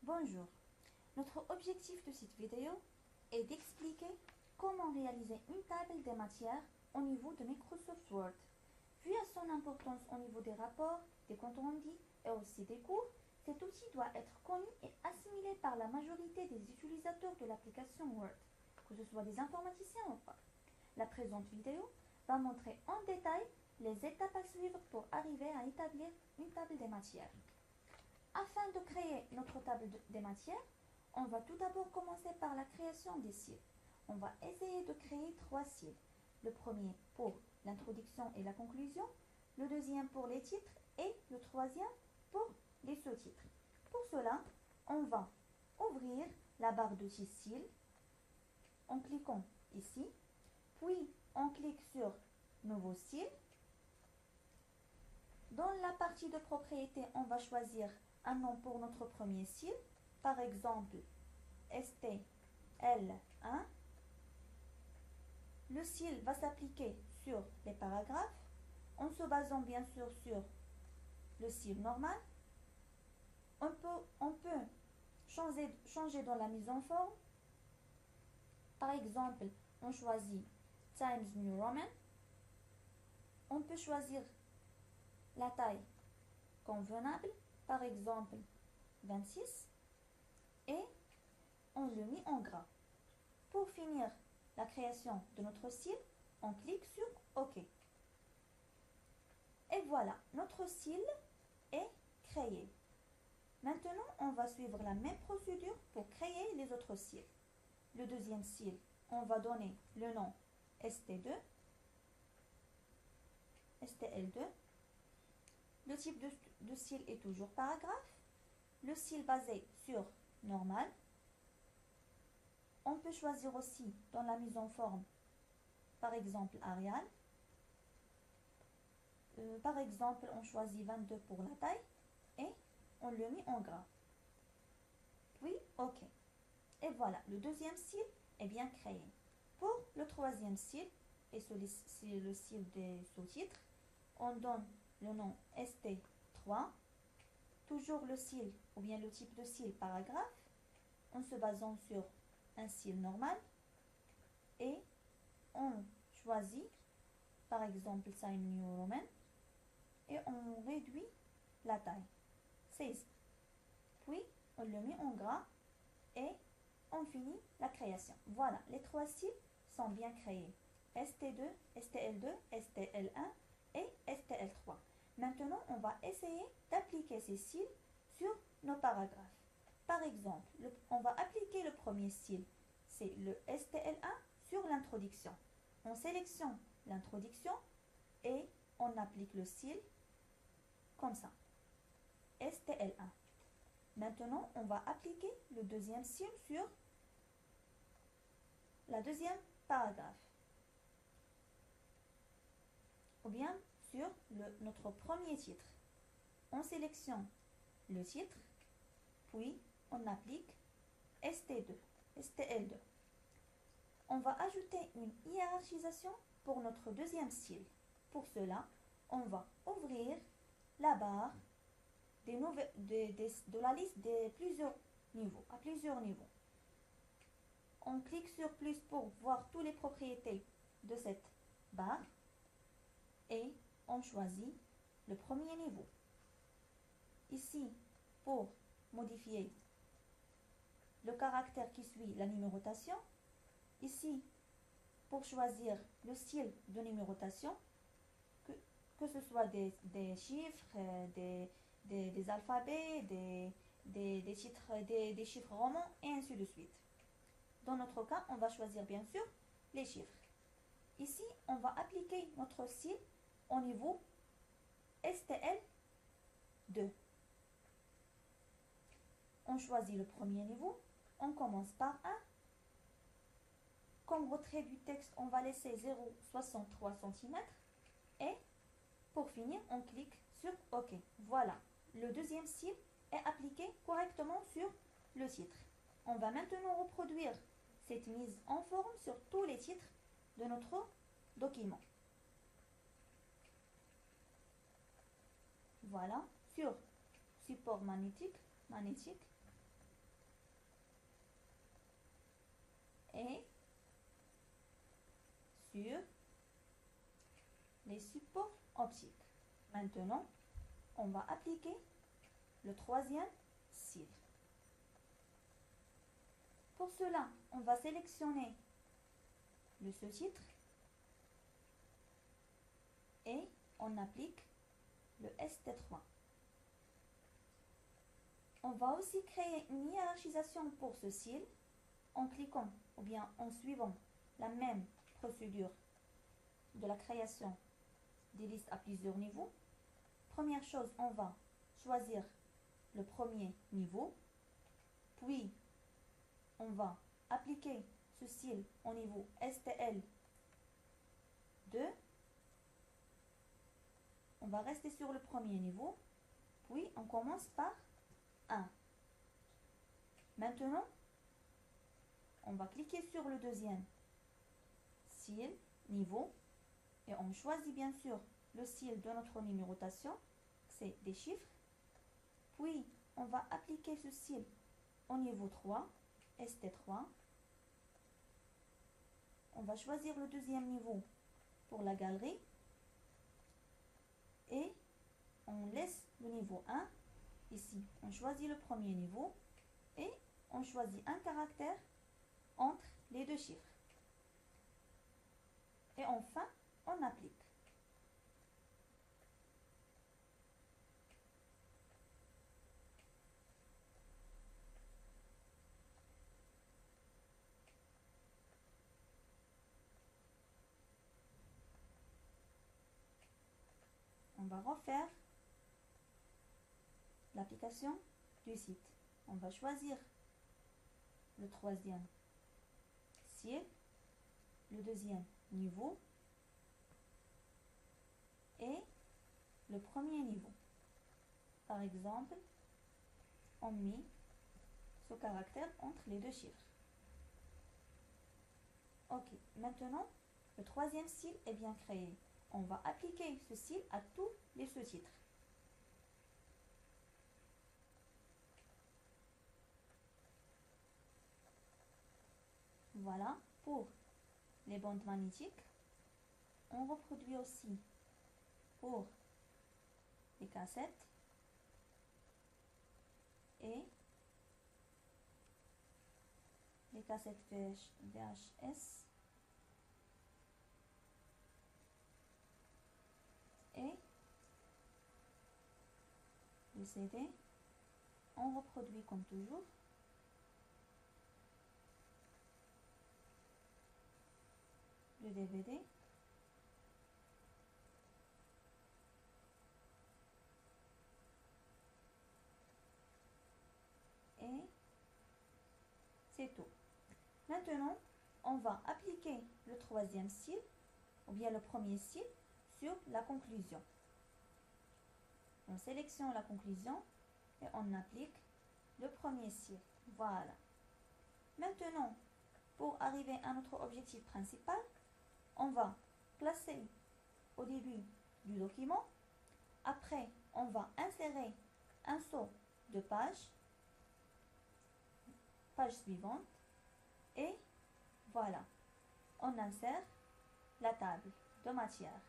Bonjour, notre objectif de cette vidéo est d'expliquer comment réaliser une table des matières au niveau de Microsoft Word. Vu à son importance au niveau des rapports, des comptes rendus et aussi des cours, cet outil doit être connu et assimilé par la majorité des utilisateurs de l'application Word, que ce soit des informaticiens ou pas. La présente vidéo va montrer en détail les étapes à suivre pour arriver à établir une table des matières. Afin de créer notre table des matières, on va tout d'abord commencer par la création des cils. On va essayer de créer 3 cils. Le premier pour l'introduction et la conclusion, le deuxième pour les titres et le troisième pour les sous-titres. Pour cela, on va ouvrir la barre de cils en cliquant ici, puis on clique sur Nouveau cil. Dans la partie de propriété, on va choisir un nom pour notre premier cil, par exemple STL1. Le cil va s'appliquer sur les paragraphes en se basant bien sûr sur le cil normal. On peut changer dans la mise en forme. Par exemple, on choisit Times New Roman. On peut choisir la taille convenable, par exemple 26, et on le met en gras. Pour finir la création de notre cil, on clique sur OK. Et voilà, notre cil est créé. Maintenant, on va suivre la même procédure pour créer les autres cils. Le deuxième cil, on va donner le nom ST2, STL2. Le type de cil est toujours paragraphe. Le cil basé sur normal. On peut choisir aussi dans la mise en forme, par exemple Arial. Par exemple, on choisit 22 pour la taille et on le met en gras. Puis, OK. Et voilà, le deuxième cil est bien créé. Pour le troisième cil, et c'est le cil des sous-titres, on donne le nom ST3, toujours le cil ou bien le type de cil paragraphe, en se basant sur un cil normal, et on choisit par exemple Times New Roman et on réduit la taille 16. Puis on le met en gras et on finit la création. Voilà, les 3 cils sont bien créés. ST2, STL2, STL1 et STL3. Maintenant, on va essayer d'appliquer ces cils sur nos paragraphes. Par exemple, on va appliquer le premier cil, c'est le STL1 sur l'introduction. On sélectionne l'introduction et on applique le cil comme ça, STL1. Maintenant, on va appliquer le deuxième cil sur la deuxième paragraphe. Ou bien sur notre premier titre. On sélectionne le titre, puis on applique ST2, STL2. On va ajouter une hiérarchisation pour notre deuxième cil. Pour cela, on va ouvrir la barre de la liste des plusieurs niveaux, à plusieurs niveaux. On clique sur plus pour voir toutes les propriétés de cette barre et on choisit le premier niveau. Ici, pour modifier le caractère qui suit la numérotation, ici, pour choisir le style de numérotation, que ce soit des chiffres, des alphabets, des chiffres romans et ainsi de suite. Dans notre cas, on va choisir bien sûr les chiffres. Ici, on va appliquer notre style au niveau STL2. On choisit le premier niveau. On commence par 1. Comme retrait du texte, on va laisser 0,63 cm. Et pour finir, on clique sur OK. Voilà, le deuxième style est appliqué correctement sur le titre. On va maintenant reproduire cette mise en forme sur tous les titres de notre document. Voilà, sur support magnétique, et sur les supports optiques. Maintenant, on va appliquer le troisième cil. Pour cela, on va sélectionner le sous-titre et on applique le ST3. On va aussi créer une hiérarchisation pour ce cil en cliquant ou bien en suivant la même procédure de la création des listes à plusieurs niveaux. Première chose, on va choisir le premier niveau, puis on va appliquer ce cil au niveau STL2. On va rester sur le premier niveau, puis on commence par 1. Maintenant, on va cliquer sur le deuxième cil, niveau, et on choisit bien sûr le cil de notre numérotation, c'est des chiffres. Puis, on va appliquer ce cil au niveau 3, ST3. On va choisir le deuxième niveau pour la galerie. Et on laisse le niveau 1. Ici, on choisit le premier niveau. Et on choisit un caractère entre les deux chiffres. Et enfin, on applique. On va refaire l'application du site. On va choisir le troisième cil, le deuxième niveau et le premier niveau. Par exemple, on met ce caractère entre les deux chiffres. Ok, maintenant, le troisième cil est bien créé. On va appliquer ce cil à tous les sous-titres. Voilà pour les bandes magnétiques. On reproduit aussi pour les cassettes et les cassettes VHS et le CD. On reproduit comme toujours. Le DVD. Et c'est tout. Maintenant, on va appliquer le troisième cil, ou bien le premier cil, sur la conclusion. On sélectionne la conclusion et on applique le premier cil. Voilà. Maintenant, pour arriver à notre objectif principal, on va placer au début du document. Après, on va insérer un saut de page suivante. Et voilà, on insère la table de matière.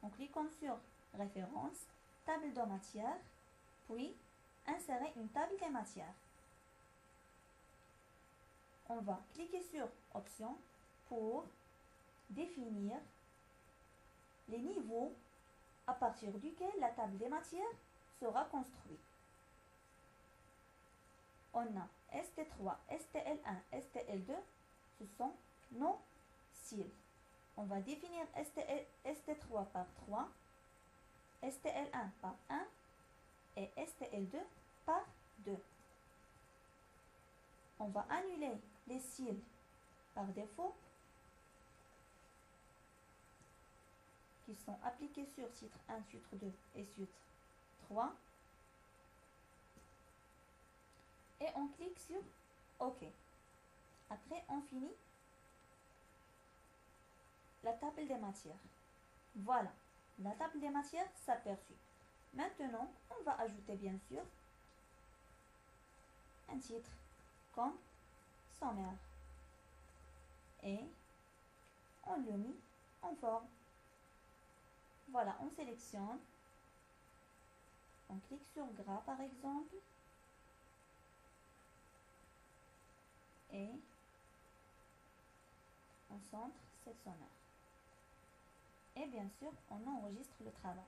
En cliquant sur référence, table de matière, puis insérer une table des matières. On va cliquer sur option pour définir les niveaux à partir duquel la table des matières sera construite. On a ST3, STL1, STL2, ce sont nos cils. On va définir ST3 par 3, STL1 par 1 et STL2 par 2. On va annuler les cils par défaut qui sont appliqués sur titre 1, titre 2 et titre 3. Et on clique sur OK. Après, on finit la table des matières. Voilà, la table des matières s'aperçut. Maintenant, on va ajouter bien sûr un titre comme sommaire. Et on le met en forme. Voilà, on sélectionne. On clique sur gras par exemple. Et on centre cette sommaire. Et bien sûr, on enregistre le travail.